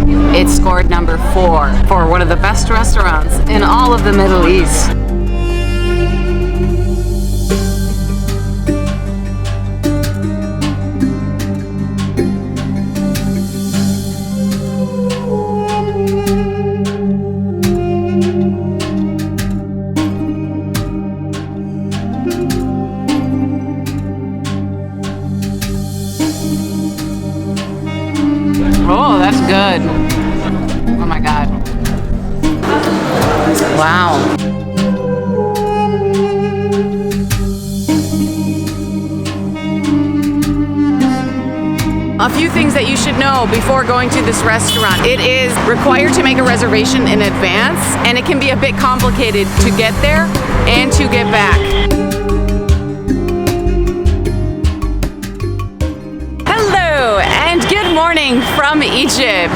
It scored number 4 for one of the best restaurants in all of the Middle East. Oh, that's good. Oh my God. Wow. A few things that you should know before going to this restaurant. It is required to make a reservation in advance, and it can be a bit complicated to get there and to get back. Good morning from Egypt.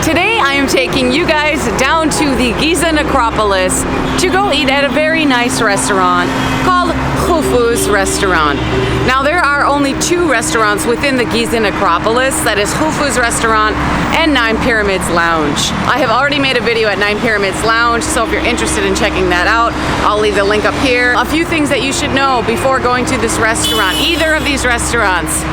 Today I am taking you guys down to the Giza Necropolis to go eat at a very nice restaurant called Khufu's restaurant. Now there are only 2 restaurants within the Giza Necropolis, that is Khufu's restaurant and 9 Pyramids Lounge. I have already made a video at 9 Pyramids Lounge, so if you're interested in checking that out, I'll leave the link up here. A few things that you should know before going to this restaurant, either of these restaurants.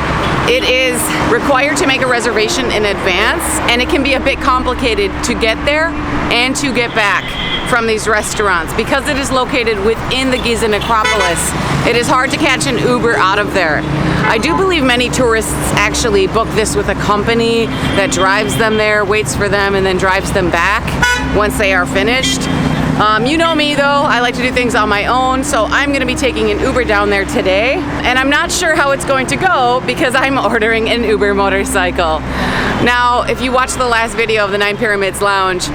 It is required to make a reservation in advance, and it can be a bit complicated to get there and to get back from these restaurants because it is located within the Giza Necropolis. It is hard to catch an Uber out of there. I do believe many tourists actually book this with a company that drives them there, waits for them, and then drives them back once they are finished. You know me though, I like to do things on my own, so I'm going to be taking an Uber down there today, and I'm not sure how it's going to go because I'm ordering an Uber motorcycle. Now, if you watched the last video of the 9 Pyramids Lounge,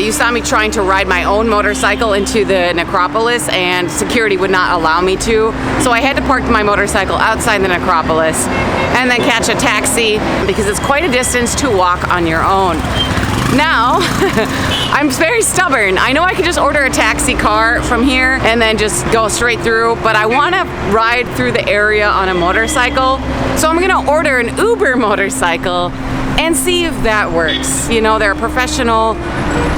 you saw me trying to ride my own motorcycle into the necropolis, and security would not allow me to, so I had to park my motorcycle outside the necropolis and then catch a taxi because it's quite a distance to walk on your own. Now, I'm very stubborn. I know I could just order a taxi car from here and then just go straight through, but I want to ride through the area on a motorcycle. So I'm going to order an Uber motorcycle and see if that works. You know, they're a professional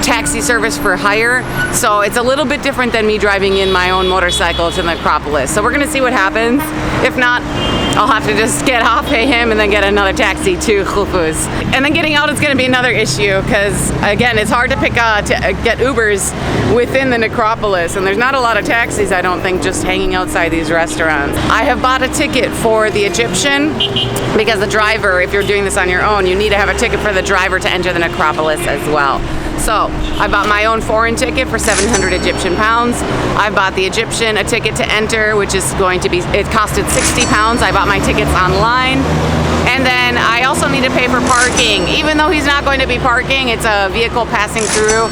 taxi service for hire, so it's a little bit different than me driving in my own motorcycle to the necropolis. So we're going to see what happens. If not, I'll have to just get off, pay him, and then get another taxi to Khufu's. And then getting out is going to be another issue because, again, it's hard to get Ubers within the necropolis, and there's not a lot of taxis, I don't think, just hanging outside these restaurants. I have bought a ticket for the Egyptian because the driver, if you're doing this on your own, you need to have a ticket for the driver to enter the necropolis as well. So I bought my own foreign ticket for 700 Egyptian pounds. I bought the Egyptian a ticket to enter, which is going to be, it costed 60 pounds. I bought my tickets online. And then I also need to pay for parking. Even though he's not going to be parking, it's a vehicle passing through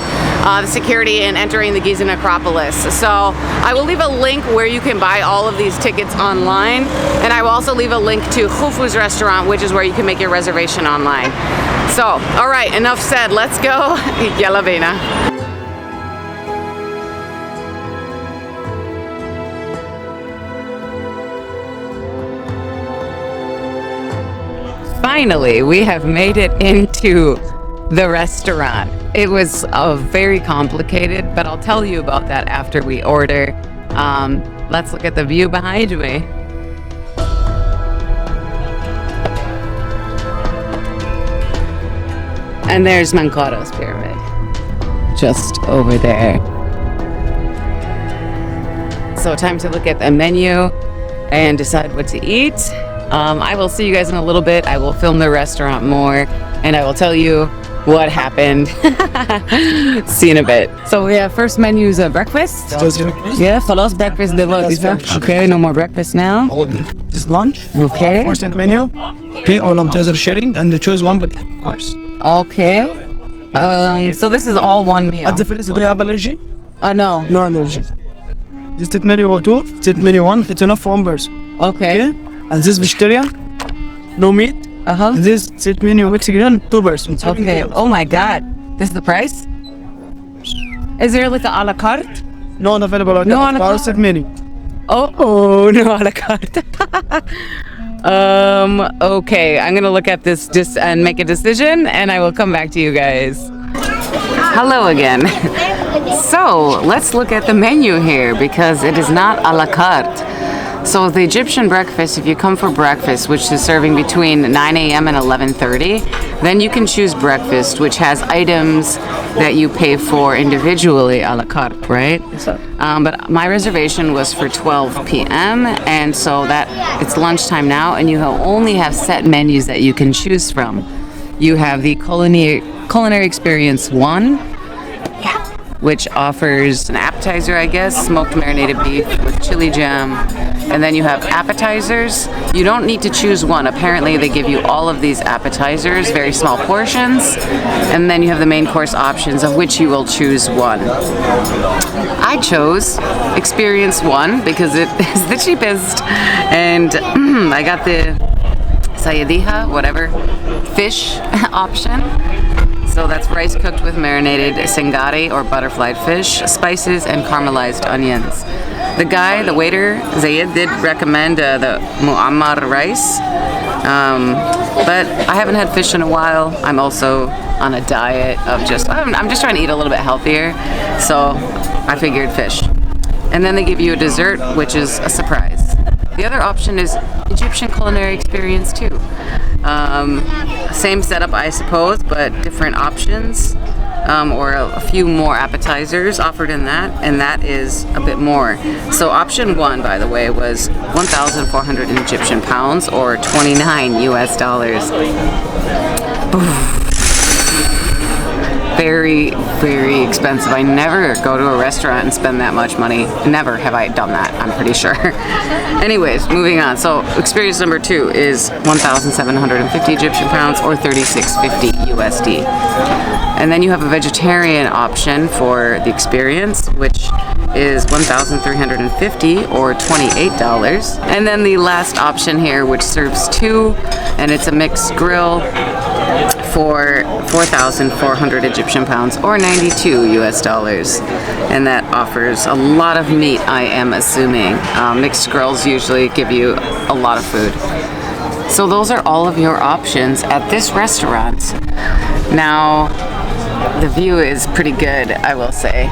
the security and entering the Giza Necropolis. So I will leave a link where you can buy all of these tickets online. And I will also leave a link to Khufu's restaurant, which is where you can make your reservation online. So, all right, enough said. Let's go. Yalla bina. Finally, we have made it into the restaurant. It was very complicated, but I'll tell you about that after we order. Let's look at the view behind me. And there's Mankaro's pyramid, just over there. So time to look at the menu and decide what to eat. I will see you guys in a little bit. I will film the restaurant more and I will tell you what happened. See you in a bit. So we have first menu is a breakfast. Yeah, خلاص breakfast delivered. Okay, no more breakfast now. This is lunch. Okay. First menu. Okay, all appetizers sharing and choose one but of course. Okay. So this is all one meal. At the first, do you have allergy? No. No allergy. This is menu 2, this menu 1, it's enough for one person. Okay. And this vegetarian, no meat. And this set menu Mexican, 2 persons. Okay. Oh my God. This is the price? Is there like a la carte? No one available on No, on a set menu. Oh, no, a la carte. Okay, I'm gonna look at this just and make a decision, and I will come back to you guys. Hello again. So let's look at the menu here because it is not a la carte. So the Egyptian breakfast, if you come for breakfast, which is serving between 9 a.m. and 11:30, then you can choose breakfast, which has items that you pay for individually a la carte, right? But my reservation was for 12 p.m. and so that it's lunchtime now, and you only have set menus that you can choose from. You have the culinary experience 1, which offers an appetizer, I guess, smoked marinated beef with chili jam. And then you have appetizers. You don't need to choose one. Apparently they give you all of these appetizers, very small portions. And then you have the main course options, of which you will choose one. I chose experience 1 because it is the cheapest. And I got the sayadiha, whatever, fish option. So that's rice cooked with marinated singari or butterflied fish, spices, and caramelized onions. The waiter, Zayed, did recommend the mu'ammar rice, but I haven't had fish in a while. I'm also on a diet of I'm just trying to eat a little bit healthier, so I figured fish. And then they give you a dessert, which is a surprise. The other option is Egyptian culinary experience 2. Same setup, I suppose, but different options, or a few more appetizers offered in that, and that is a bit more. So option 1, by the way, was 1,400 Egyptian pounds or 29 US dollars. Very, very expensive. I never go to a restaurant and spend that much money. Never have I done that, I'm pretty sure. Anyways, moving on. So experience number 2 is 1,750 Egyptian pounds or 36.50 USD. And then you have a vegetarian option for the experience, which is 1,350 or $28. And then the last option here, which serves 2, and it's a mixed grill for 4,400 Egyptian pounds or 92 US dollars. And that offers a lot of meat, I am assuming. Mixed grills usually give you a lot of food. So those are all of your options at this restaurant. Now, the view is pretty good, I will say.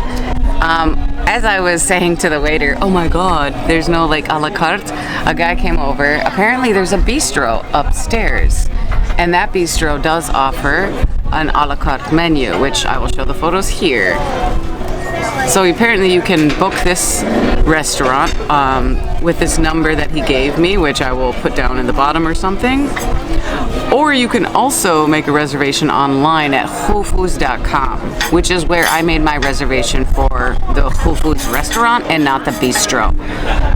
As I was saying to the waiter, oh my god, there's no like a la carte. A guy came over. Apparently there's a bistro upstairs, and that bistro does offer an a la carte menu, which I will show the photos here. So apparently you can book this restaurant with this number that he gave me, which I will put down in the bottom or something. Or you can also make a reservation online at khufus.com, which is where I made my reservation for the Khufu's restaurant and not the bistro.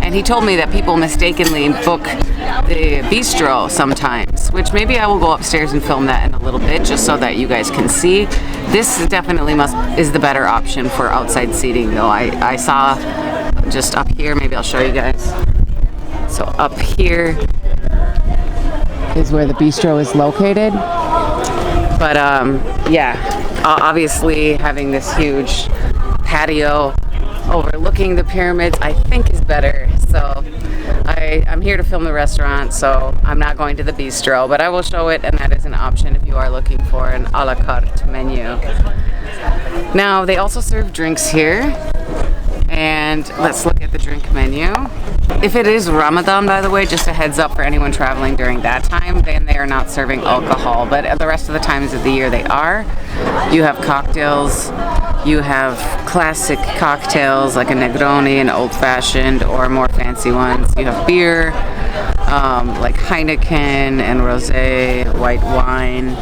And he told me that people mistakenly book the bistro sometimes, which maybe I will go upstairs and film that in a little bit just so that you guys can see. This definitely is the better option for outside seating though. I saw just up here, maybe I'll show you guys. So up here is where the bistro is located. But yeah, obviously having this huge patio overlooking the pyramids I think is better. So I'm here to film the restaurant, so I'm not going to the bistro, but I will show it, and that is an option if you are looking for an a la carte menu. Now they also serve drinks here, and let's look at the drink menu. If it is Ramadan, by the way, just a heads up for anyone traveling during that time, then they are not serving alcohol, but the rest of the times of the year they are. You have cocktails, you have classic cocktails like a Negroni, an old-fashioned, or more fancy ones. You have beer, like Heineken and rosé, white wine,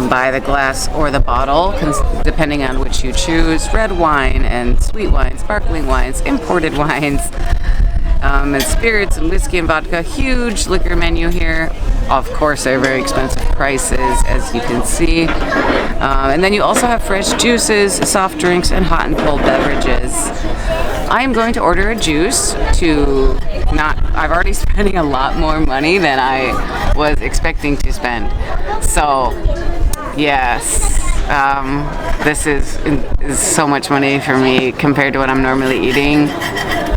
by the glass or the bottle, depending on which you choose. Red wine and sweet wine, sparkling wines, imported wines, and spirits and whiskey and vodka. Huge liquor menu here. Of course, they're very expensive prices, as you can see. And then you also have fresh juices, soft drinks, and hot and cold beverages. I am going to order a juice I'm already spending a lot more money than I was expecting to spend. So, yes, This is so much money for me compared to what I'm normally eating.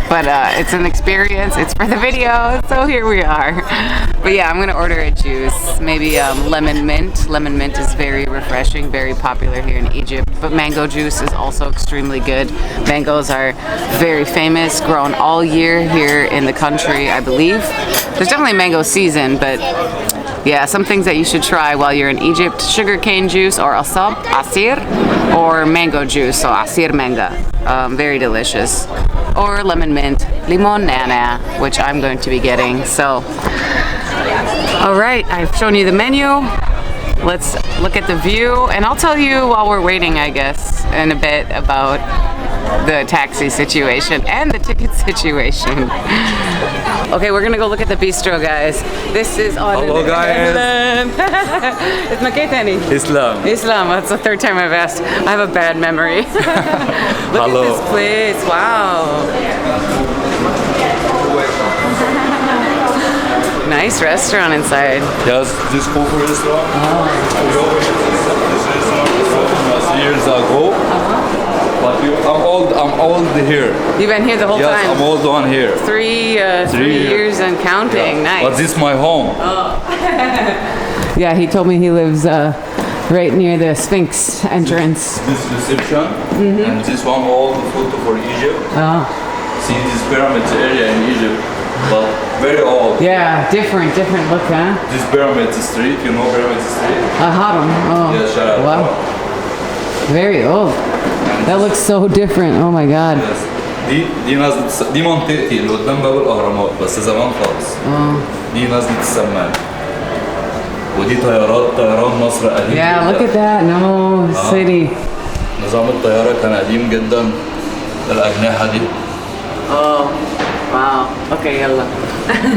But it's an experience, it's for the video, so here we are. But yeah, I'm gonna order a juice, maybe lemon mint. Lemon mint is very refreshing, very popular here in Egypt. But mango juice is also extremely good. Mangoes are very famous, grown all year here in the country, I believe. There's definitely mango season, but yeah, some things that you should try while you're in Egypt: sugarcane juice, or asir, or mango juice, so asir manga. Very delicious. Or lemon mint, limon nana, which I'm going to be getting. So, all right, I've shown you the menu. Let's look at the view, and I'll tell you while we're waiting, I guess, in a bit about the taxi situation and the ticket situation. Okay, we're gonna go look at the bistro, guys. This is on. Hello, guys. It's Maketani. Islam. Islam. That's the third time I've asked. I have a bad memory. Look Hello. at this place. Wow. Nice restaurant inside. Yes, this Khufu restaurant. We opened this restaurant years ago. But I'm old here. You've been here the whole Yes, time? I'm old on here. Three years and counting. Yeah. Nice. But this is my home. Yeah, he told me he lives right near the Sphinx entrance. This reception and this one all the photo for Egypt. Oh. See this pyramid area in Egypt, but very old. Yeah, different look, huh? This pyramid street, you know pyramid street? Haram. Oh. Yeah, shout out. Wow. Very old. That looks so different. Oh my God. Yes. دي منطقتي اللي قدام باب الاهرامات بس زمان خالص. دي نزلة السمان. ودي طيران مصر قديم. Yeah, look at that. No city. نظام الطيارة كان قديم جدا. الأجنحة دي. Oh, wow. Okay, يلا.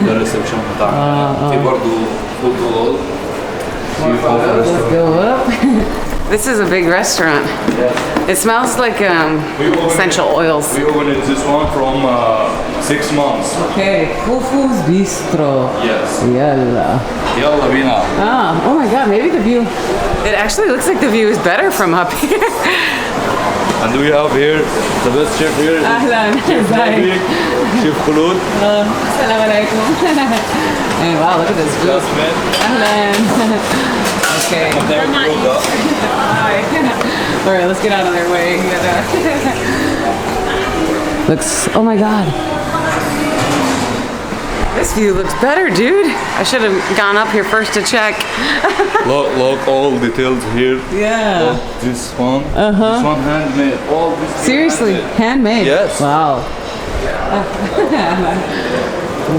ده الريسبشن بتاعنا. في برضه فوتو وول. Let's go up. This is a big restaurant. Yes. It smells like essential oils. We opened this one from 6 months. Okay, Khufu's Bistro. Yes. Yalla. يلا بينا. Oh my God, maybe the view. It actually looks like the view is better from up here. And we have here the best chef here. أهلاً. Chef Chef Khulud. Assalamu alaikum. Hey, wow, look at this view. Jasmine. Ahlan. Okay. Hi. All right, let's get out of their way. Looks, oh my God. This view looks better, dude. I should have gone up here first to check. Look all details here. Yeah. Look, this one. This one handmade. All this. Seriously, handmade? Yes. Wow.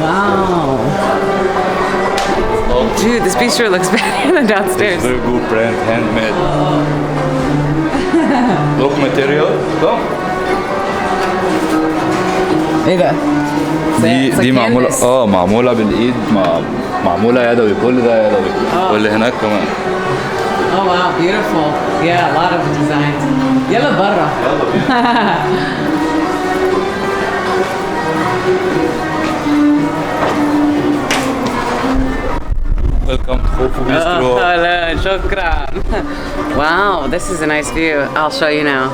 Wow. Dude, this bistro looks better than downstairs. Very good brand, handmade. Look material. Come. ايه ده؟ دي معمولة معمولة بالإيد معمولة يدوي كل ده يدوي واللي هناك كمان. Oh wow, beautiful. Yeah, a lot of designs. يلا برا. يلا بينا. Welcome to Khufu Bistro. شكرا. Wow, this is a nice view. I'll show you now.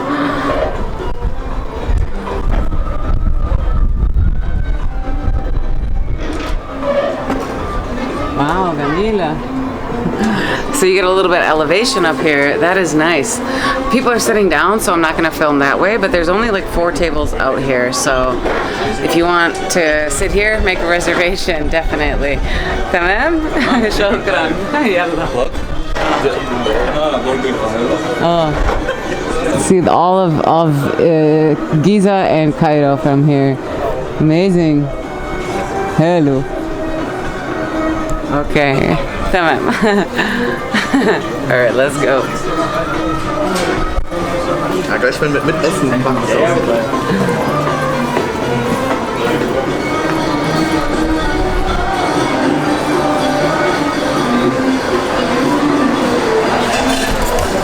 Wow, Gamila. So you get a little bit of elevation up here. That is nice. People are sitting down, so I'm not going to film that way, but there's only like 4 tables out here. So if you want to sit here, make a reservation, definitely. تمام؟ شكرا. يلا. Oh. See all of Giza and Cairo from here. Amazing. Hello. Okay. تمام. All right, let's go. Ja, gleich mit Essen.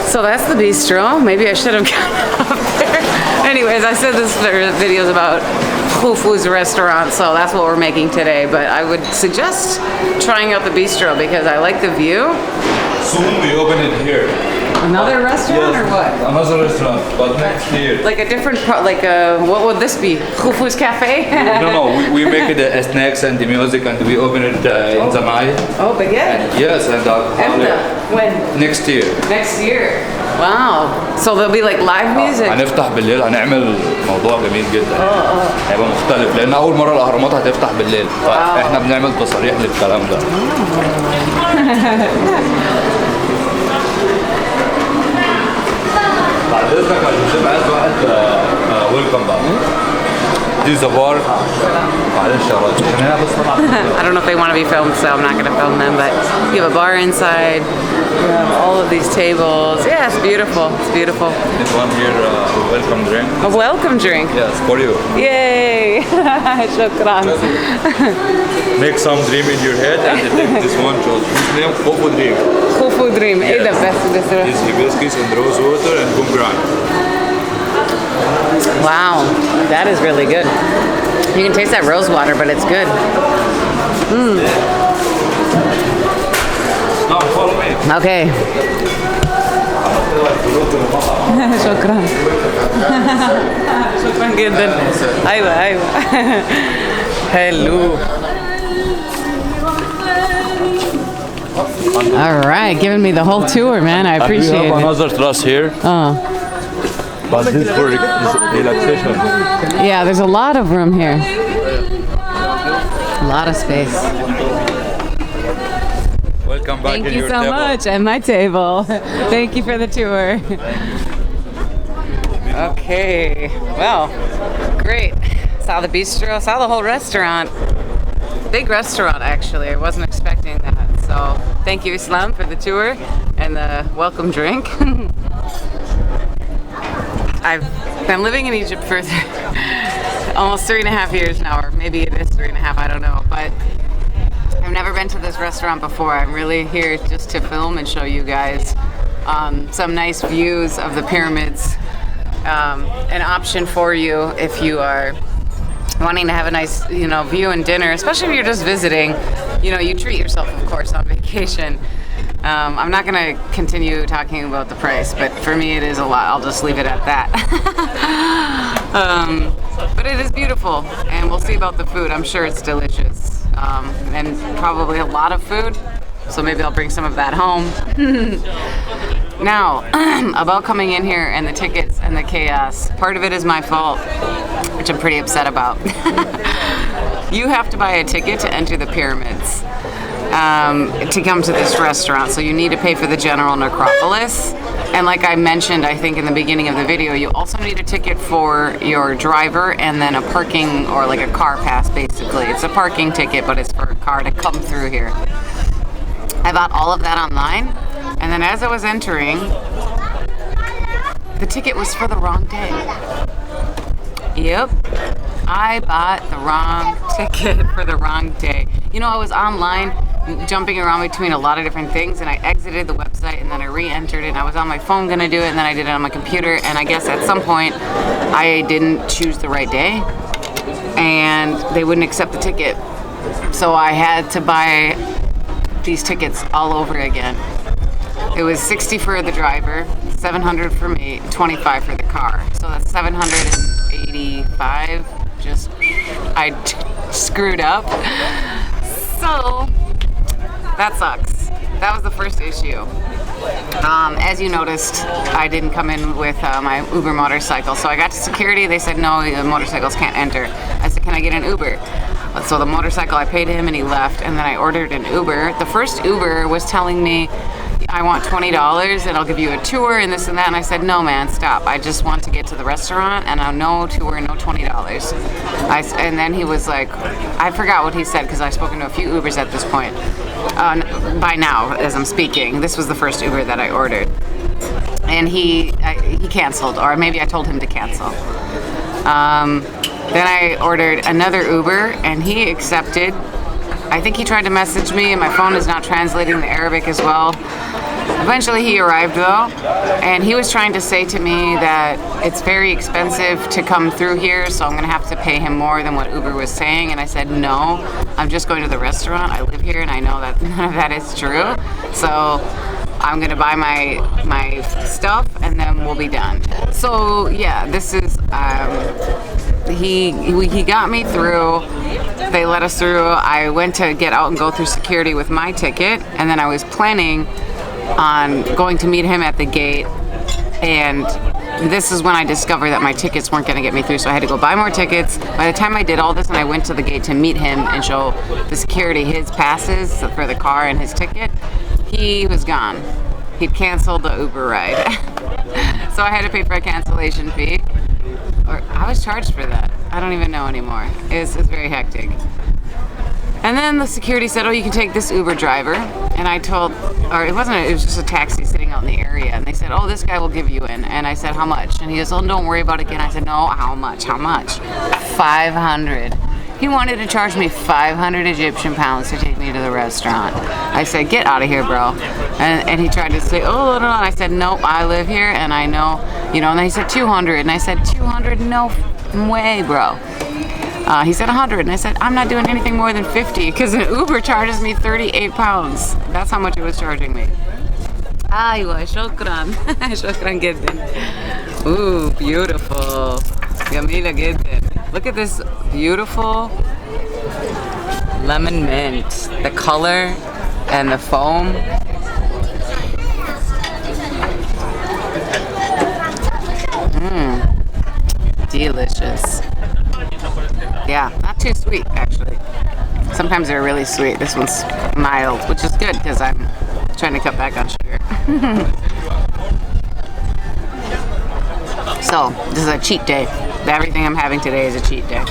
So that's the bistro. Maybe I should have gone up there. Anyways, I said this video is about Khufu's restaurant, so that's what we're making today. But I would suggest trying out the bistro because I like the view. Soon we open it here. Another restaurant or what? Another restaurant, but next year. Like a different, what would this be? Khufu's Cafe? No, we make it snacks and the music and we open it in the night. Oh, but yeah. Yes, and When? next year. Next year. Wow. So there'll be like live music. هنفتح بالليل هنعمل موضوع جميل جدا. هيبقى مختلف لأن أول مرة الأهرامات هتفتح بالليل فإحنا بنعمل تصاريح للكلام ده. بعد إذنك هنجيب عايز واحد ويلكم بقى. دي زبار معلش يا راجل هنا بس طبعا. I don't know if they want to be filmed, so I'm not going to film them, but you have a bar inside. You have all of these tables. Yeah, it's beautiful. It's beautiful. This one here welcome drink. A welcome drink. Yes, for you. Yay! Shukran. Make some dream in your head and take this one choose. His name Khufu dream. Khufu dream. ايه ده بس This hibiscus and rose water and pomegranate. Wow, that is really good. You can taste that rose water, but it's good. Now follow me. Okay. شكرا. شكرا جدا. أيوة. Hello. All right, giving me the whole tour, man. I appreciate We have it. another truss here, but this for relaxation. Yeah, there's a lot of room here. A lot of space. Welcome back Thank in you your so table. much, and my table. Thank you for the tour. Okay, well, great. Saw the bistro, saw the whole restaurant. Big restaurant, actually. I wasn't expecting that. So, thank you, Islam, for the tour and the welcome drink. I've been living in Egypt for almost 3.5 years now, or maybe it is 3.5, I don't know. But I've never been to this restaurant before. I'm really here just to film and show you guys some nice views of the pyramids. An option for you if you are wanting to have a nice, view and dinner, especially if you're just visiting. You treat yourself, of course, on vacation. I'm not going to continue talking about the price, but for me it is a lot. I'll just leave it at that. But it is beautiful, and we'll see about the food. I'm sure it's delicious, and probably a lot of food, so maybe I'll bring some of that home. Now, about coming in here and the tickets and the chaos, part of it is my fault, which I'm pretty upset about. You have to buy a ticket to enter the pyramids to come to this restaurant, so you need to pay for the general necropolis. And like I mentioned, I think in the beginning of the video, you also need a ticket for your driver and then a parking or like a car pass, basically. It's a parking ticket, but it's for a car to come through here. I bought all of that online, and then as I was entering, the ticket was for the wrong day. Yep, I bought the wrong ticket for the wrong day. I was online jumping around between a lot of different things, and I exited the website and then I re-entered it, and I was on my phone gonna do it, and then I did it on my computer, and I guess at some point I didn't choose the right day and they wouldn't accept the ticket. So I had to buy these tickets all over again. It was 60 for the driver, 700 for me, 25 for the car. So that's 785. I screwed up. So that sucks. That was the first issue. As you noticed, I didn't come in with my Uber motorcycle. So I got to security. They said, no, the motorcycles can't enter. I said, can I get an Uber? So the motorcycle, I paid him and he left. And then I ordered an Uber. The first Uber was telling me, I want $20 and I'll give you a tour and this and that. And I said, no, man, stop. I just want to get to the restaurant and no tour, no $20. And then he was like, I forgot what he said because I've spoken to a few Ubers at this point. By now, as I'm speaking, this was the first Uber that I ordered. And he canceled, or maybe I told him to cancel. Then I ordered another Uber and he accepted. I think he tried to message me and my phone is not translating the Arabic as well. Eventually he arrived though, and he was trying to say to me that it's very expensive to come through here, so I'm gonna have to pay him more than what Uber was saying. And I said, no, I'm just going to the restaurant. I live here and I know that none of that is true. So I'm gonna buy my stuff and then we'll be done. So yeah, this is he got me through. They let us through. I went to get out and go through security with my ticket, and then I was planning on going to meet him at the gate, and this is when I discovered that my tickets weren't going to get me through, so I had to go buy more tickets. By the time I did all this and I went to the gate to meet him and show the security his passes for the car and his ticket, he was gone. He'd canceled the Uber ride. So I had to pay for a cancellation fee. Or I was charged for that. I don't even know anymore. It's very hectic. And then the security said, oh, you can take this Uber driver. And I told, or it was just a taxi sitting out in the area. And they said, oh, this guy will give you in. And I said, how much? And he goes, oh, don't worry about it again. I said, no, how much? How much? 500. He wanted to charge me 500 Egyptian pounds to take me to the restaurant. I said, get out of here, bro. And he tried to say, oh, no. And I said, nope, I live here and I know, you know, and then he said 200. And I said, 200? No way, bro. He said 100, and I said, I'm not doing anything more than 50 because an Uber charges me 38 pounds. That's how much it was charging me. Aywa, shukran. Shukran jiddan. Ooh, beautiful. Jamila jiddan. Look at this beautiful lemon mint. The color and the foam. Delicious. Yeah, not too sweet actually. Sometimes they're really sweet. This one's mild, which is good because I'm trying to cut back on sugar. So this is a cheat day. Everything I'm having today is a cheat day.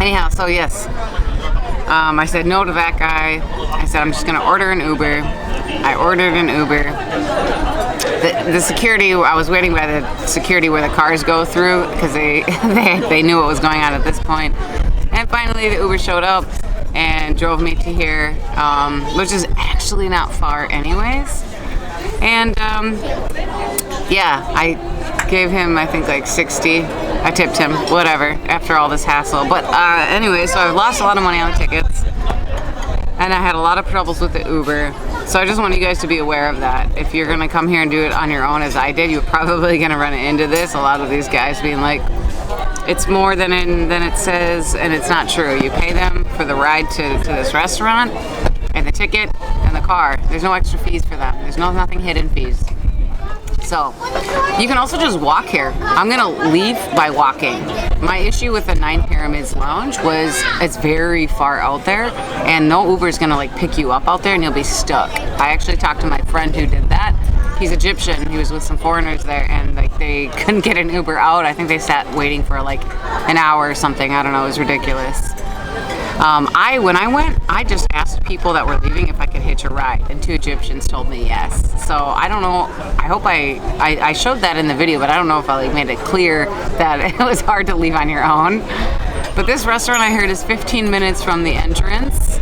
Anyhow, so yes, I said no to that guy. I said I'm just gonna order an Uber. I ordered an Uber. The security, I was waiting by the security where the cars go through because they knew what was going on at this point. And finally the Uber showed up and drove me to here, which is actually not far anyways. And yeah, I gave him, I think, like 60. I tipped him, whatever, after all this hassle. But anyway, so I've lost a lot of money on the tickets. And I had a lot of troubles with the Uber. So I just want you guys to be aware of that. If you're gonna come here and do it on your own as I did, you're probably gonna run into this. A lot of these guys being like, it's more than it says, and it's not true. You pay them for the ride to this restaurant, and the ticket, and the car. There's no extra fees for them. There's nothing hidden fees. So, you can also just walk here. I'm gonna leave by walking. My issue with the 9 Pyramids Lounge was it's very far out there and no Uber's gonna like pick you up out there and you'll be stuck. I actually talked to my friend who did that. He's Egyptian, he was with some foreigners there and like they couldn't get an Uber out. I think they sat waiting for like an hour or something. I don't know, it was ridiculous. When I went, I just asked people that were leaving if I could hitch a ride, and 2 Egyptians told me yes. So I don't know, I hope I showed that in the video, but I don't know if I like made it clear that it was hard to leave on your own. But this restaurant I heard is 15 minutes from the entrance,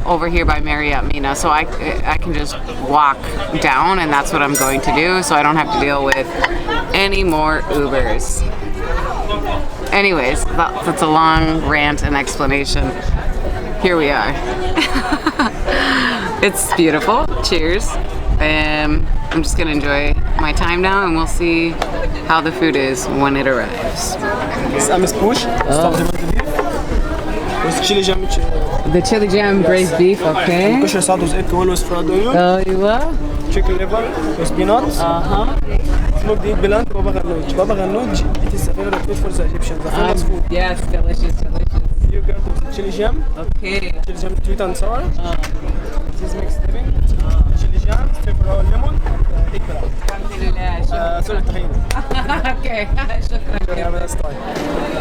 over here by Marriott Mina. So I can just walk down, and that's what I'm going to do, so I don't have to deal with any more Ubers. Anyways, that's a long rant and explanation. Here we are. It's beautiful. Cheers. I'm just gonna enjoy my time now and we'll see how the food is when it arrives. The chili jam braised beef, okay. Chicken liver with peanuts. Smoked eat blunt, baba ganoush. Baba ganoush, it is a favorite food for the Egyptians. The famous food. Yes, delicious, delicious. You got the chili jam. Okay. Chili jam, sweet and sour. Cheese mixed dipping. Chili jam, pepper, lemon, eggplant. Alhamdulillah. Sorry, tahini. Okay. Shukran.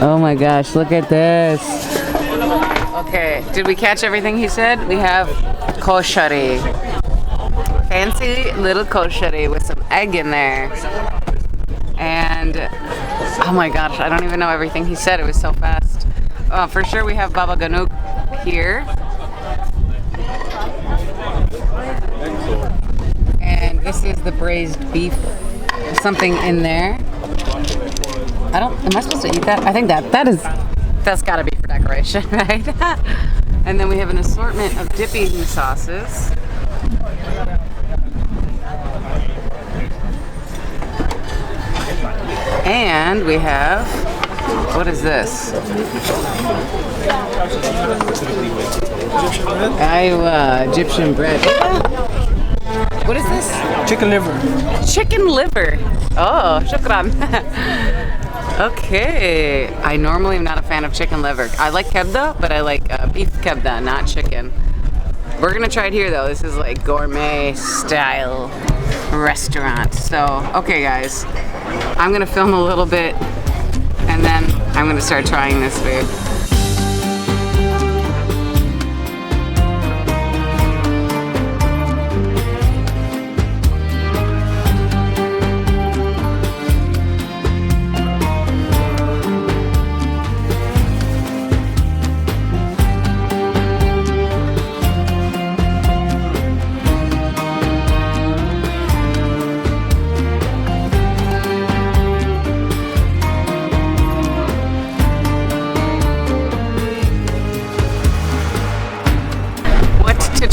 Oh my gosh, look at this. Okay, did we catch everything he said? We have koshari. Fancy little koshari with some egg in there. And oh my gosh, I don't even know everything he said. It was so fast. For sure we have baba ganoush here. And this is the braised beef. Something in there. Am I supposed to eat that? I think that's gotta be for decoration, right? And then we have an assortment of dipping sauces. And we have, what is this? Egyptian bread. What is this? Chicken liver. Chicken liver. Oh, shukran. Okay. I normally am not a fan of chicken liver. I like kebda, but I like beef kebda, not chicken. We're gonna try it here though. This is like gourmet style restaurant. So, okay guys, I'm gonna film a little bit and then I'm gonna start trying this food.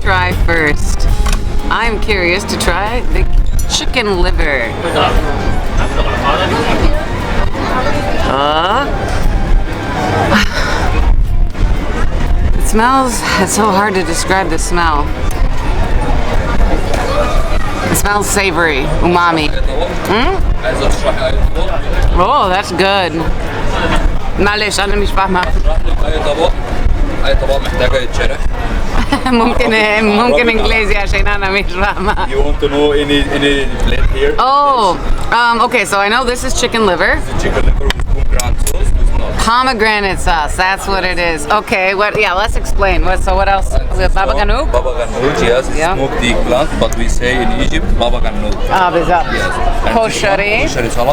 Try first. I'm curious to try the chicken liver. It smells, it's so hard to describe the smell. It smells savory, umami. Oh, that's good. معلش أنا مش فاهمة. أي طبق محتاجة يتشرح. ممكن انجليزي عشان انا مش فاهمه. You want to know any plate here? Oh, okay, so I know this is chicken liver. It's chicken liver with pomegranate sauce. Pomegranate sauce, that's what it is. Okay, yeah, let's explain. What else? We have baba ganoush? Baba ganoush, yes, it's smoked eggplant, but we say in Egypt baba ganoush. بالظبط. Yes. Koshari,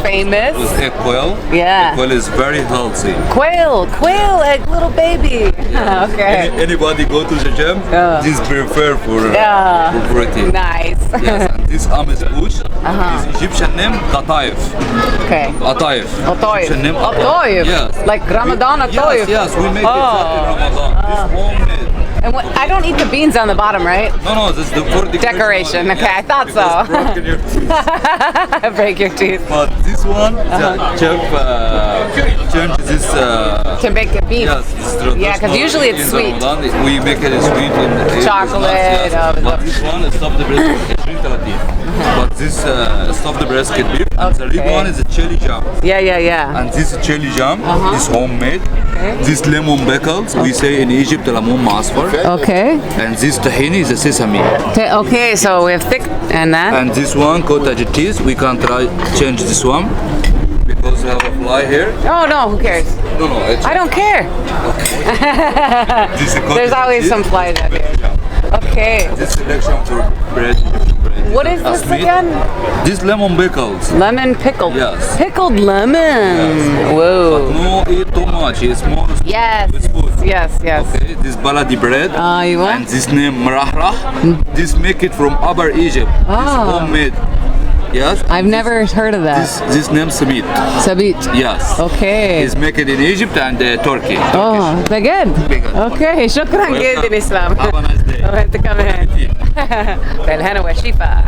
famous. With egg quail. Yeah. Egg quail is very healthy. Quail, egg, little baby. Okay. Anybody go to the gym? This prefer for protein. Nice. Yes, and this ames bush is Egyptian name Qataif. Okay. Qataif. Egyptian name Qataif. Yes. Like Ramadan Qataif. Yes, we make it in Ramadan. This homemade. And I don't eat the beans on the bottom, right? No, this is for decoration. Okay, I thought so. Broken your teeth. Break your teeth. But this one, the chef changes this. To make it beef. Yes, it's yeah, because usually it's sweet. Ramadan, we make it sweet in chocolate. Yes. But this one is stuffed brisket 330. But this stuffed brisket beef, and the red one is a chili jam. Yeah. And this chili jam is homemade. Okay. This lemon pickles, we say in Egypt lemon masfar. Okay. And this tahini is a sesame. Okay, so we have thick and that. And this one cottage cheese, we can try change this one because we have a fly here. Oh no, who cares? No, I don't care. There's always some flies out here. Okay. This selection for bread. What is this again? This lemon pickles. Lemon pickled. Yes. Pickled lemon. Yes. Whoa. But no eat too much. It's more. Yes. With food. Yes. Okay. This baladi bread. You want? And this name marahrah. This make it from Upper Egypt. This homemade. Yes. I've never heard of that. This name Sabit. Sabit. Yes. Okay. It's made it in Egypt and Turkey. Oh, they're good. Okay. شكرا جدا إسلام. Have a nice day. أنت كمان. بالهنا والشفا.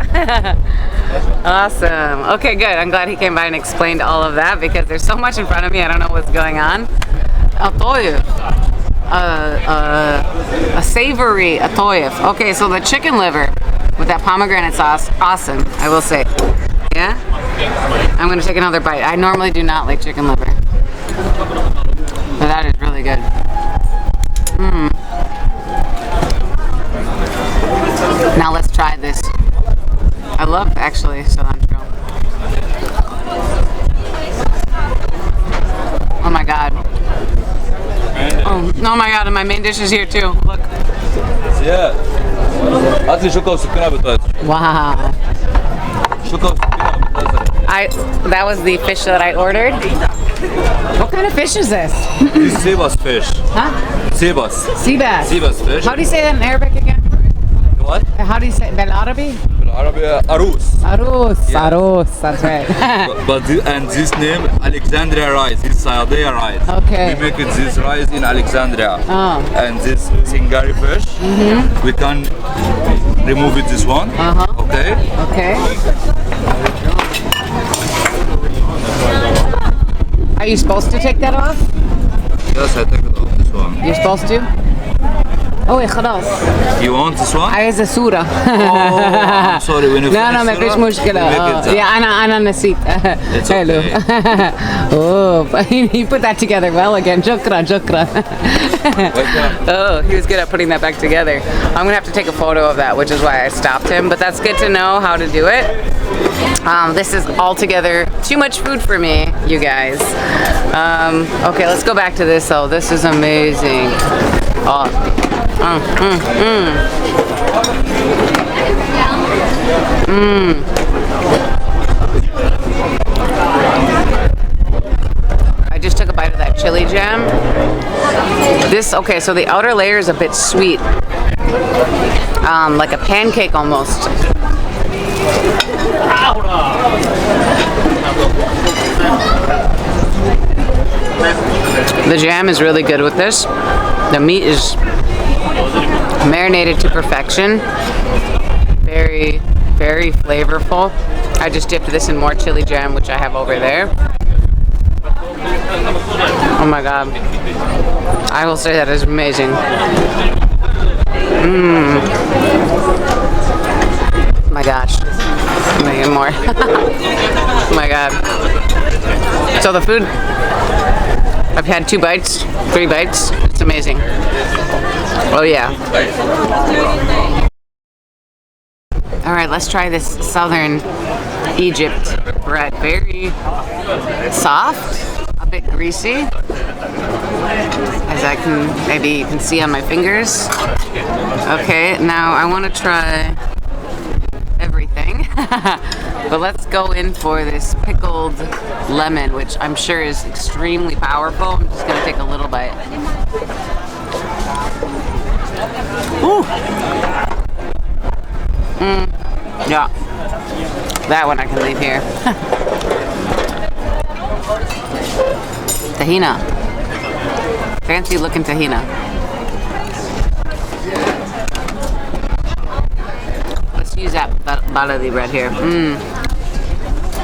Awesome. Okay, good. I'm glad he came by and explained all of that because there's so much in front of me. I don't know what's going on. Atoyef. A savory atoyef. Okay, so the chicken liver with that pomegranate sauce, awesome, I will say. Yeah? I'm gonna take another bite. I normally do not like chicken liver, but that is really good. Now let's try this. I love actually cilantro. Oh my god. Oh my god, and my main dish is here too. Look. Yeah. هات لي شوكة وسكينة بطاطس. Wow. شوكة وسكينة بطاطس. That was the fish that I ordered. What kind of fish is this? This is sea bass fish. Huh? Sea bass. Sea bass. Sea bass fish. How do you say that in Arabic again? What? How do you say بالعربي? بالعربي أروس. Arus. Yeah. Arus. That's right. and this name Alexandria rice. It's Sayadea rice. Okay. We make it this rice in Alexandria. Oh. And this Singari fish. We can remove it this one. Okay. Okay. Are you supposed to take that off? Yes, I take it off this one. You're supposed to? Oh, خلاص. You want this one? عايزة صورة. Oh, I'm sorry. When you لا finish ما فيش Surah, مشكلة. we make it that. Yeah, أنا نسيت. It's Hello. okay. Oh, you put that together well again. شكرا. Oh, he was good at putting that back together. I'm gonna have to take a photo of that, which is why I stopped him. But that's good to know how to do it. This is altogether too much food for me, you guys. Okay, let's go back to this though. This is amazing. Oh. I just took a bite of that chili jam. Okay, so the outer layer is a bit sweet. Like a pancake almost. The jam is really good with this. The meat is marinated to perfection. Very, very flavorful. I just dipped this in more chili jam, which I have over there. Oh my god. I will say that is amazing. Oh my gosh. I'm gonna get more. Oh my god. So the food, I've had 2 bites, 3 bites. It's amazing. Oh yeah. All right, let's try this southern Egypt bread. Very soft, a bit greasy, as I can, maybe you can see on my fingers. Okay, now I want to try everything. But let's go in for this pickled lemon, which I'm sure is extremely powerful. I'm just gonna take a little bite. Ooh. Yeah. That one I can leave here. Tahina. Fancy looking tahina. Let's use that baladi bread here.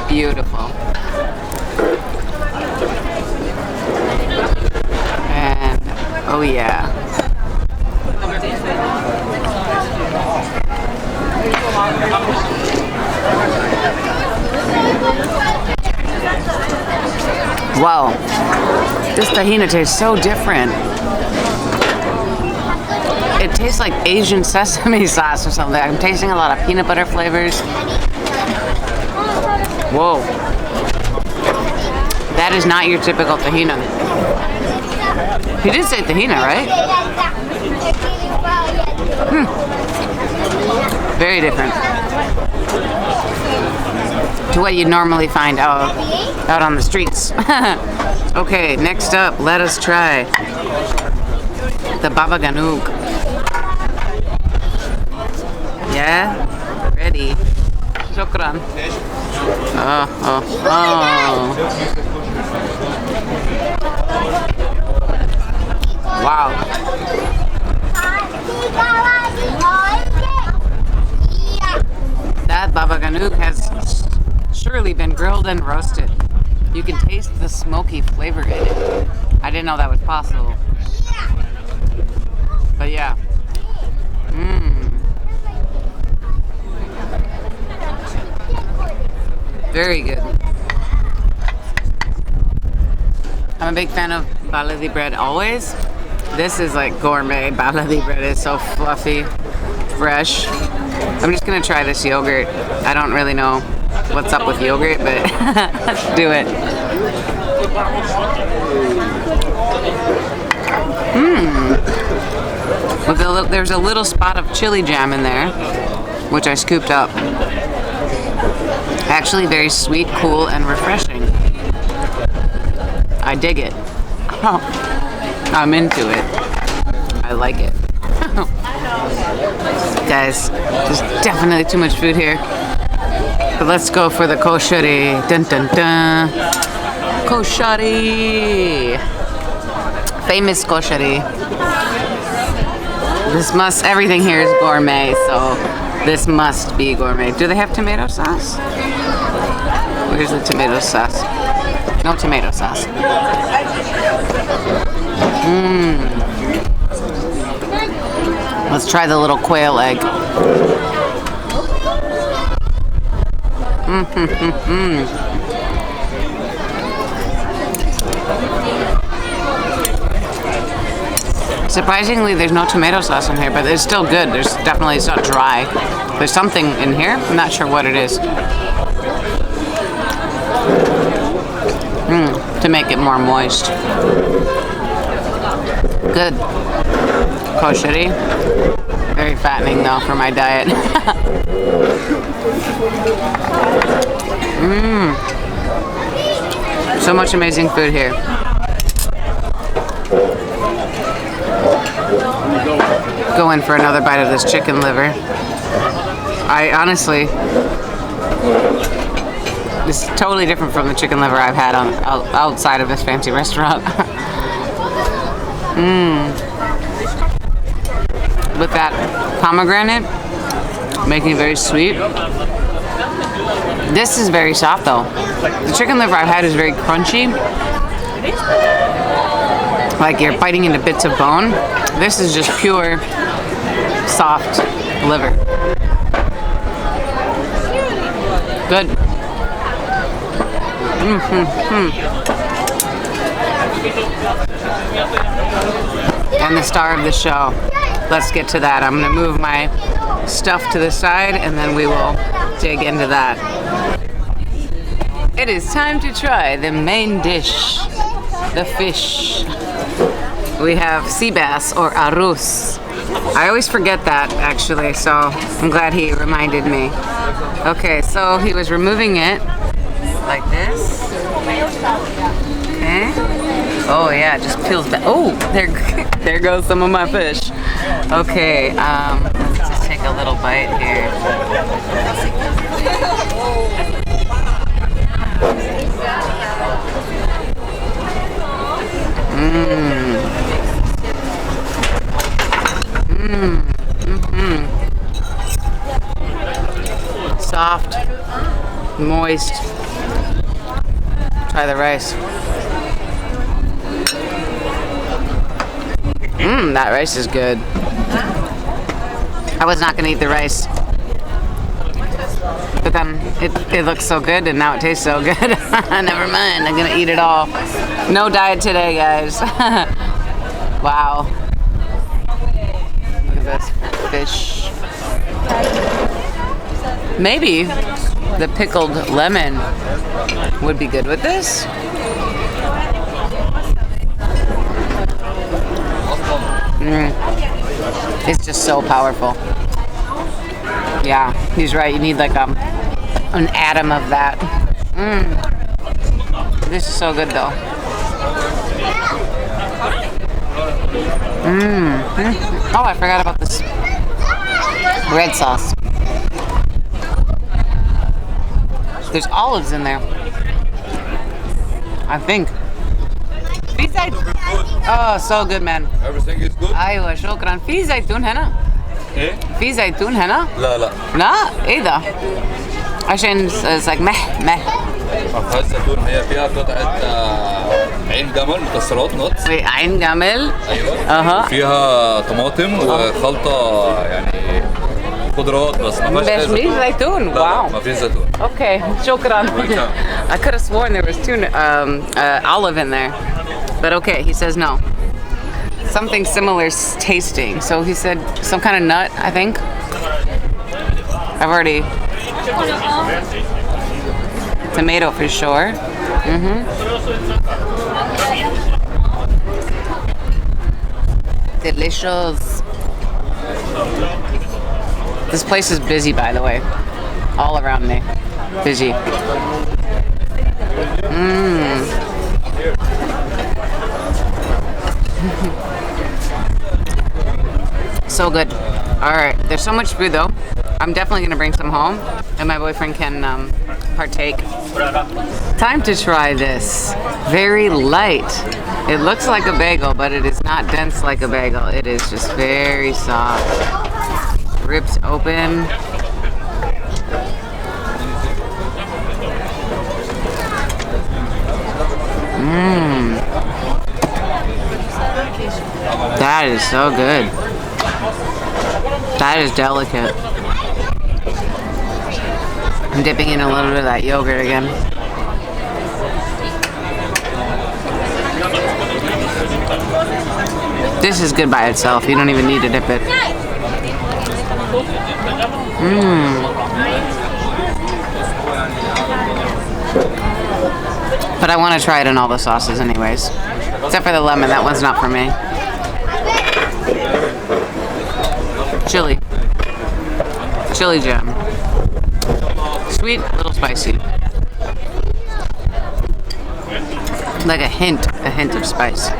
Beautiful. And oh yeah. Wow, this tahina tastes so different. It tastes like Asian sesame sauce or something. I'm tasting a lot of peanut butter flavors. Whoa. That is not your typical tahina. He did say tahina, right? Very different to what you normally find out on the streets. Okay, next up, let us try the baba ganoush. Yeah, ready. Shukran. Oh. Wow. That baba ganoush has surely been grilled and roasted. You can taste the smoky flavor in it. I didn't know that was possible. But yeah. Very good. I'm a big fan of baladi bread always. This is like gourmet baladi bread. It's so fluffy, fresh. I'm just gonna try this yogurt. I don't really know what's up with yogurt, but let's do it. There's a little spot of chili jam in there, which I scooped up. Actually very sweet, cool, and refreshing. I dig it. I'm into it. I like it. Guys, there's definitely too much food here. But let's go for the koshari. Dun dun dun. Koshari. Famous koshari. Everything here is gourmet, so this must be gourmet. Do they have tomato sauce? Where's the tomato sauce? No tomato sauce. Let's try the little quail egg. Surprisingly, there's no tomato sauce in here, but it's still good. There's definitely, it's not dry. There's something in here. I'm not sure what it is. To make it more moist. Good. Kosheri. Very fattening though for my diet. So much amazing food here. Go in for another bite of this chicken liver. I honestly, this is totally different from the chicken liver I've had outside of this fancy restaurant. With that pomegranate, making it very sweet. This is very soft though. The chicken liver I've had is very crunchy. Like you're biting into bits of bone. This is just pure, soft liver. Good. And the star of the show. Let's get to that. I'm gonna move my stuff to the side and then we will dig into that. It is time to try the main dish, the fish. We have sea bass or arroz. I always forget that actually, so I'm glad he reminded me. Okay, so he was removing it like this. Okay. Oh yeah, it just peels back. Oh, there goes some of my fish. Okay, let's just take a little bite here. Soft, moist. Try the rice. That rice is good. I was not gonna eat the rice, but then it looks so good and now it tastes so good. Never mind, I'm gonna eat it all. No diet today, guys. Wow. Look at this fish. Maybe the pickled lemon would be good with this. It's just so powerful. Yeah, he's right. You need like an atom of that. This is so good though. Oh, I forgot about this red sauce. There's olives in there, I think. Oh, so good, man. Everything is good? ايوه شكرا. في زيتون هنا؟ ايه؟ في زيتون هنا؟ لا لا لا؟ ايه ده؟ عشان it's like مح. ما فيهاش زيتون، هي فيها قطعة عين جمل مكسرات نوتس. عين جمل. ايوه. فيها طماطم وخلطة يعني خضروات بس ما فيهاش بس مفيش زيتون. واو. ما فيش زيتون. Okay, شكرا. I could have sworn there was olive in there. But okay, he says no. Something similar tasting. So he said some kind of nut, I think. I've already... Tomato for sure. Delicious. This place is busy, by the way. All around me. Busy. So good. Alright, there's so much food though. I'm definitely gonna bring some home and my boyfriend can partake. Time to try this. Very light. It looks like a bagel, but it is not dense like a bagel. It is just very soft. Ripped open. That is so good. That is delicate. I'm dipping in a little bit of that yogurt again. This is good by itself. You don't even need to dip it. But I want to try it in all the sauces anyways. Except for the lemon. That one's not for me. Chili. Chili jam. Sweet, a little spicy. Like a hint of spice.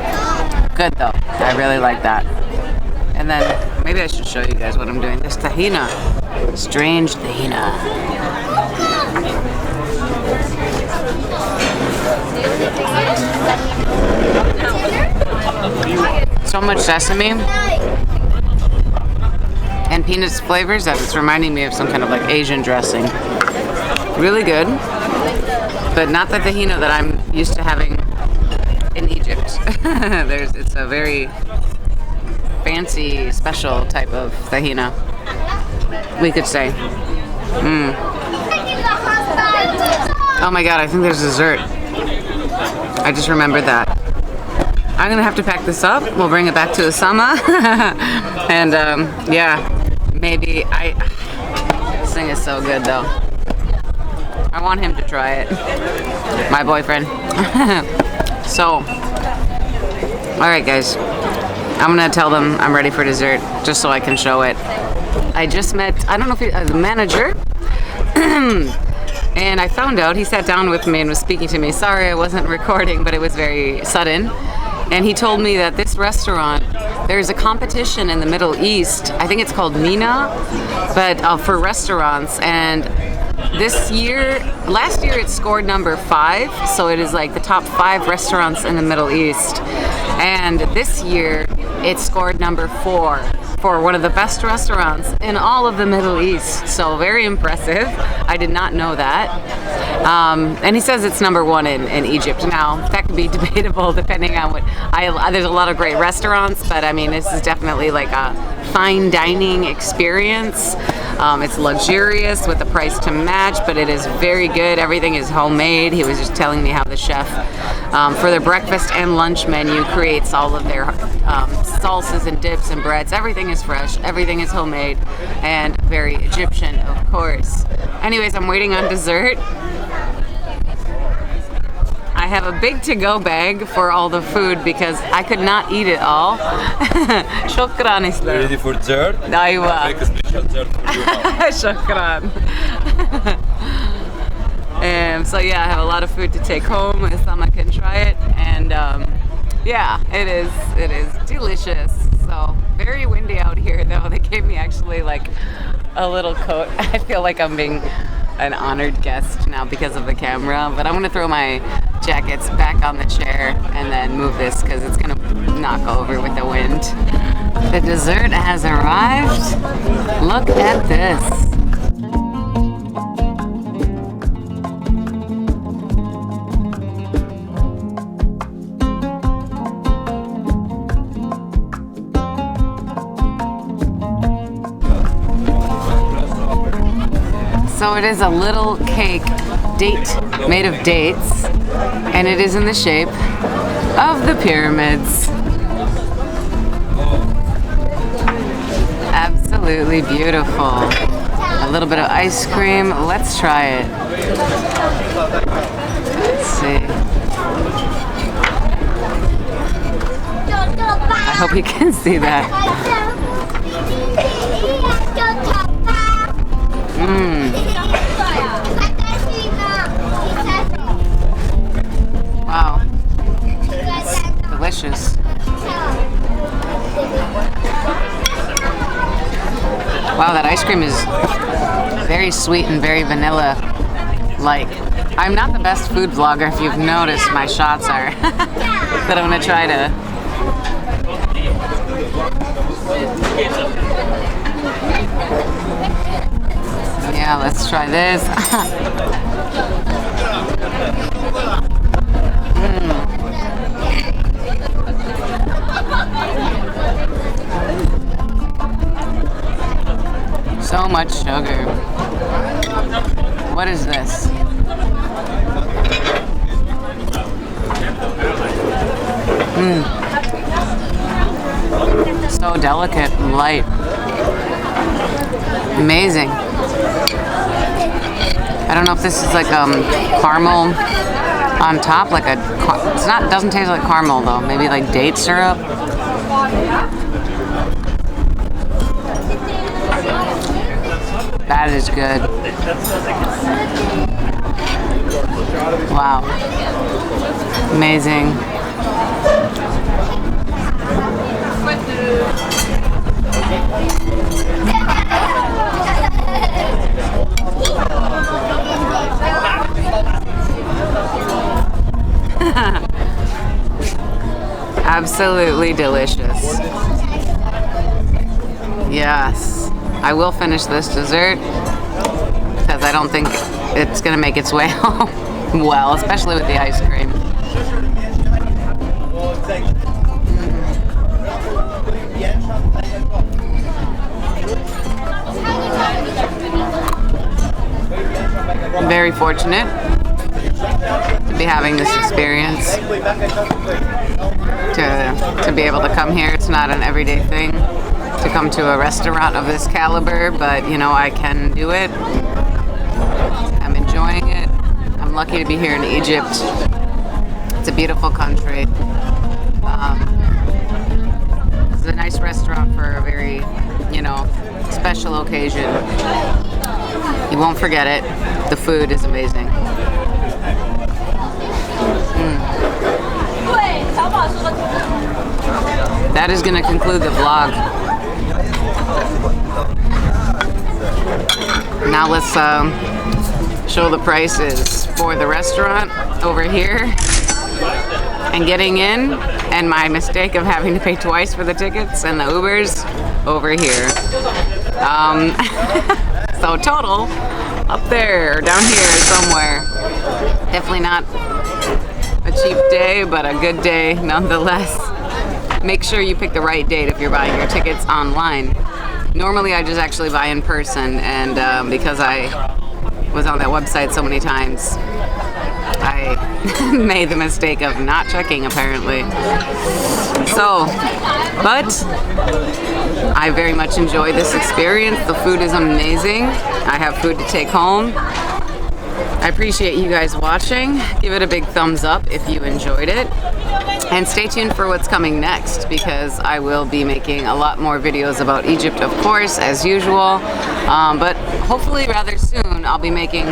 Good though. I really like that. And then maybe I should show you guys what I'm doing. This tahina. Strange tahina. So much sesame and peanuts flavors that it's reminding me of some kind of like Asian dressing. Really good, but not the tahina that I'm used to having in Egypt. It's a very fancy, special type of tahina, we could say. Oh my god, I think there's dessert. I just remembered that. I'm gonna have to pack this up. We'll bring it back to Osama. And yeah, maybe this thing is so good though. I want him to try it. My boyfriend. So, alright guys. I'm gonna tell them I'm ready for dessert just so I can show it. I just met, I don't know if the manager. And I found out, he sat down with me and was speaking to me. Sorry I wasn't recording, but it was very sudden. And he told me that this restaurant, there's a competition in the Middle East. I think it's called Mina, but for restaurants. And last year it scored number 5. So it is like the top 5 restaurants in the Middle East. And this year it scored number 4 for one of the best restaurants in all of the Middle East. So very impressive. I did not know that. And he says it's number 1 in Egypt. Now, that could be debatable depending on what, there's a lot of great restaurants, but I mean, this is definitely like a fine dining experience. It's luxurious with the price to match, but it is very good. Everything is homemade. He was just telling me how the chef, for their breakfast and lunch menu, creates all of their salsas and dips and breads. Everything is fresh, everything is homemade, and very Egyptian, of course. Anyways, I'm waiting on dessert. I have a big to-go bag for all the food because I could not eat it all. Shukran, Islam. Ready for dessert? Aywa. Make a special dessert for you. Shukran. So yeah, I have a lot of food to take home. Osama can try it, and yeah, it is delicious. So very windy out here though. They gave me actually like a little coat. I feel like I'm being an honored guest now because of the camera, but I'm gonna throw my jackets back on the chair and then move this because it's gonna knock over with the wind. The dessert has arrived. Look at this. So it is a little cake made of dates, and it is in the shape of the pyramids. Absolutely beautiful. A little bit of ice cream. Let's try it. Let's see. I hope you can see that. Wow. Delicious. Wow, that ice cream is very sweet and very vanilla-like. I'm not the best food vlogger, if you've noticed my shots are. But I'm gonna try to... Yeah, let's try this. So much sugar. What is this? So delicate and light. Amazing. I don't know if this is like caramel on top, like it's not, doesn't taste like caramel though. Maybe like date syrup. That is good. Wow. Amazing. Absolutely delicious. Yes. I will finish this dessert because I don't think it's going to make its way home well, especially with the ice cream. I'm very fortunate to be having this experience, to be able to come here. It's not an everyday thing to come to a restaurant of this caliber, but you know, I can do it. I'm enjoying it. I'm lucky to be here in Egypt. It's a beautiful country. This is a nice restaurant for a very, you know, special occasion. You won't forget it. The food is amazing. That is going to conclude the vlog. Now let's show the prices for the restaurant over here and getting in, and my mistake of having to pay twice for the tickets and the Ubers over here. So total up there, down here somewhere. Definitely not a cheap day, but a good day nonetheless. Make sure you pick the right date if you're buying your tickets online. Normally I just actually buy in person, and because I was on that website so many times, I made the mistake of not checking apparently. So, but I very much enjoyed this experience. The food is amazing. I have food to take home. I appreciate you guys watching. Give it a big thumbs up if you enjoyed it. And stay tuned for what's coming next, because I will be making a lot more videos about Egypt, of course, as usual. But hopefully rather soon I'll be making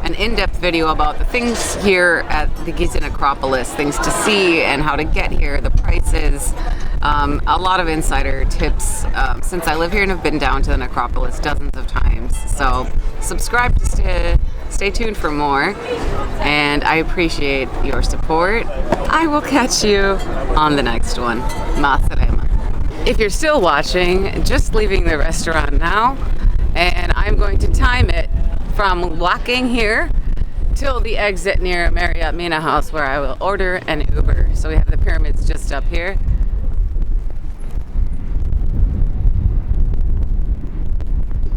an in-depth video about the things here at the Giza Necropolis, things to see and how to get here, the prices, a lot of insider tips since I live here and have been down to the Necropolis dozens of times. So subscribe to stay tuned for more, and I appreciate your support. I will catch you on the next one. Ma salama. If you're still watching, just leaving the restaurant now, and I'm going to time it from walking here till the exit near Marriott Mina House, where I will order an Uber. So we have the pyramids just up here.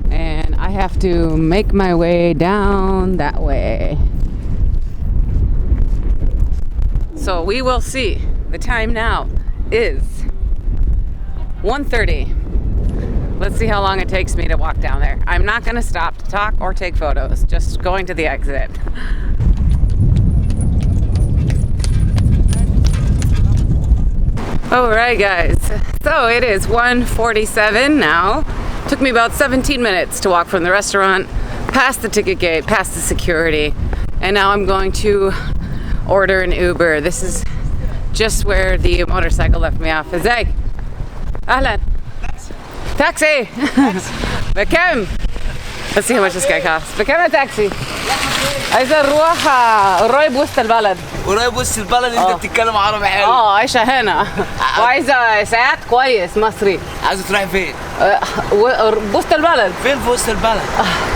And I have to make my way down that way. So we will see. The time now is 1:30. Let's see how long it takes me to walk down there. I'm not going to stop to talk or take photos, just going to the exit. Alright guys, so it is 1:47 now. Took me about 17 minutes to walk from the restaurant, past the ticket gate, past the security, and now I'm going to order an Uber. This is just where the motorcycle left me off. ازيك؟ أهلا. Taxi! بكم؟ Let's see how much this guy costs. بكم يا تاكسي؟ عايزة نروح قريب وسط البلد. قريب وسط البلد. انت بتتكلم عربي حلو. عايشة هنا. وعايزة ساعات كويس مصري. عايزة تروحي فين؟ وسط البلد. فين في وسط البلد؟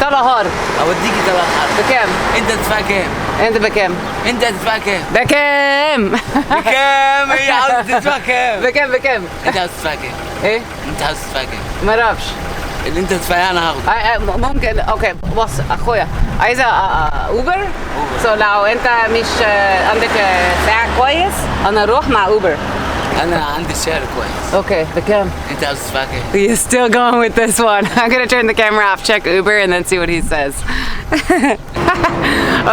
طلهار. اوديكي طلهار. بكم؟ انت هتدفع كام؟ انت بكم؟ انت هتدفع كام؟ بكم؟ بكام؟ هي عاوزة تدفع كام؟ بكم؟ انت عاوز تدفع كام؟ ايه؟ انت عاوز تدفع كام؟ ما اعرفش. اللي انت تدفعيه انا هاخده. ممكن اوكي بص اخويا عايزه اوبر سو لو انت مش عندك ساعه كويس انا اروح مع اوبر. انا عندي سعر كويس. اوكي بكام؟ انت عاوز تدفع كام؟ He's still going with this one. I'm gonna turn the camera off, check Uber, and then see what he says.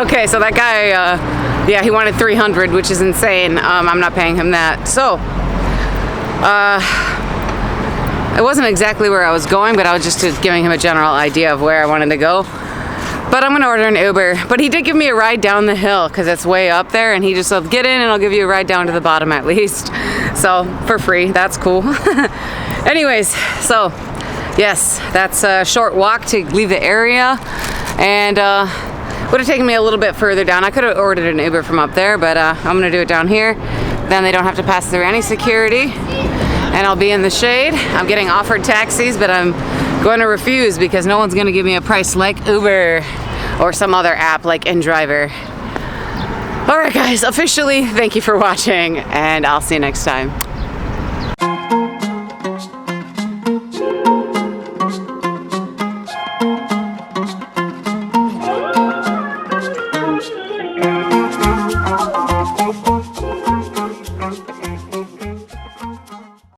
Okay, so that guy, yeah, he wanted 300, which is insane. I'm not paying him that. So, it wasn't exactly where I was going, but I was just giving him a general idea of where I wanted to go. But I'm gonna order an Uber. But he did give me a ride down the hill because it's way up there, and he just said, "Get in, and I'll give you a ride down to the bottom at least." So for free, that's cool. Anyways, so yes, that's a short walk to leave the area, and would have taken me a little bit further down. I could have ordered an Uber from up there, but I'm gonna do it down here. Then they don't have to pass through any security, and I'll be in the shade. I'm getting offered taxis, but I'm going to refuse because no one's going to give me a price like Uber or some other app like InDriver. All right, guys, officially, thank you for watching, and I'll see you next time.